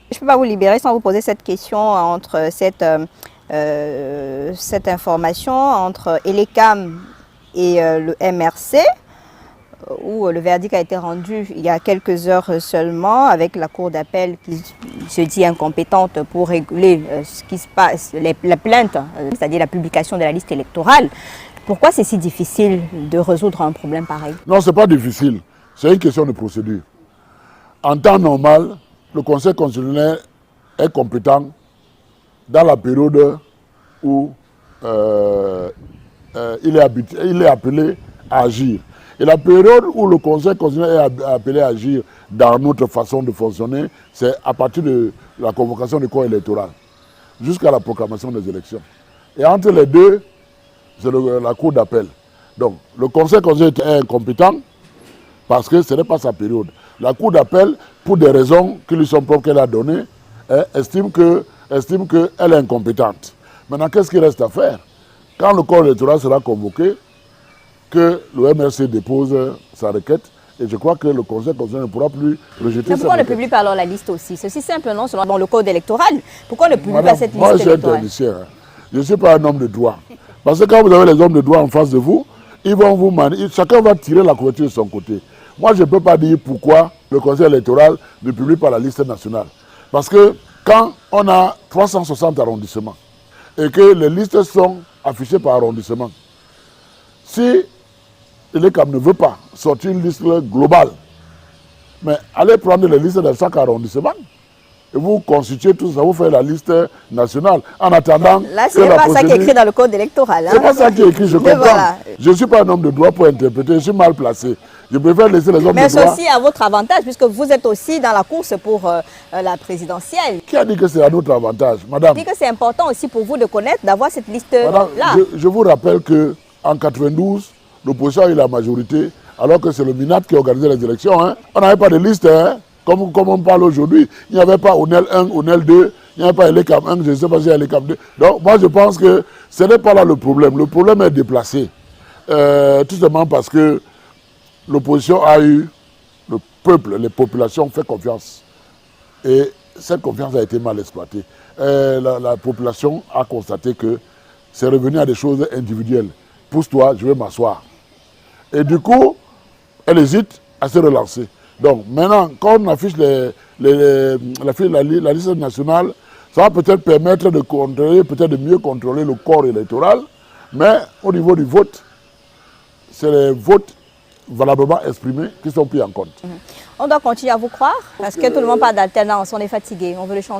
Je ne peux pas vous libérer sans vous poser cette question entre cette information entre Elecam et le MRC, où le verdict a été rendu il y a quelques heures seulement, avec la Cour d'appel qui se dit incompétente pour réguler ce qui se passe, la plainte, c'est-à-dire la publication de la liste électorale. Pourquoi c'est si difficile de résoudre un problème pareil? Non, ce n'est pas difficile. C'est une question de procédure. En temps normal, le Conseil constitutionnel est compétent dans la période où il est appelé à agir. Et la période où le Conseil constitutionnel est appelé à agir dans notre façon de fonctionner, c'est à partir de la convocation du corps électoral jusqu'à la proclamation des élections. Et entre les deux, c'est la Cour d'appel. Donc, le Conseil constitutionnel est incompétent parce que ce n'est pas sa période. La Cour d'appel, pour des raisons qui lui sont propres qu'elle a données, estime qu'elle est incompétente. Maintenant, qu'est-ce qu'il reste à faire? Quand le corps électoral sera convoqué, que le MRC dépose sa requête, et je crois que le Conseil constitutionnel ne pourra plus rejeter ça. Mais pourquoi on ne publie pas alors la liste aussi? C'est aussi simplement selon le code électoral. Pourquoi on ne publie pas cette liste électorale? Moi, je suis un technicien. Je ne suis pas un homme de droit. Parce que quand vous avez les hommes de droit en face de vous, ils vont vous manier. Chacun va tirer la couverture de son côté. Moi, je ne peux pas dire pourquoi le Conseil électoral ne publie pas la liste nationale. Parce que quand on a 360 arrondissements et que les listes sont affichées par arrondissement, si l'ECAM ne veut pas sortir une liste globale, mais allez prendre les listes de chaque arrondissement et vous constituez tout ça, vous faites la liste nationale. En attendant. Là, ce n'est pas ça qui est écrit dans le code électoral. Hein? C'est pas ça qui est écrit, je comprends. Voilà. Je ne suis pas un homme de droit pour interpréter, je suis mal placé. Je préfère laisser les hommes de droit. Mais c'est aussi à votre avantage, puisque vous êtes aussi dans la course pour la présidentielle. Qui a dit que c'est à notre avantage, madame? Je dis que c'est important aussi pour vous de connaître, d'avoir cette liste-là. Je vous rappelle qu'en 92, l'opposition a eu la majorité, alors que c'est le MINAT qui a organisé les élections. Hein. On n'avait pas de liste, hein, comme on parle aujourd'hui. Il n'y avait pas ONEL 1, ONEL 2, il n'y avait pas Elecam 1, je ne sais pas si il y a Elecam 2. Donc moi je pense que ce n'est pas là le problème. Le problème est déplacé. Tout simplement parce que l'opposition a eu, le peuple, les populations ont fait confiance. Et cette confiance a été mal exploitée. La population a constaté que c'est revenu à des choses individuelles. Pousse-toi, je vais m'asseoir. Et du coup, elle hésite à se relancer. Donc maintenant, quand on affiche la liste nationale, ça va peut-être permettre de contrôler, peut-être de mieux contrôler le corps électoral, mais au niveau du vote, c'est les votes valablement exprimés qui sont pris en compte. On doit continuer à vous croire, parce que tout le monde parle d'alternance, on est fatigué, on veut le changer.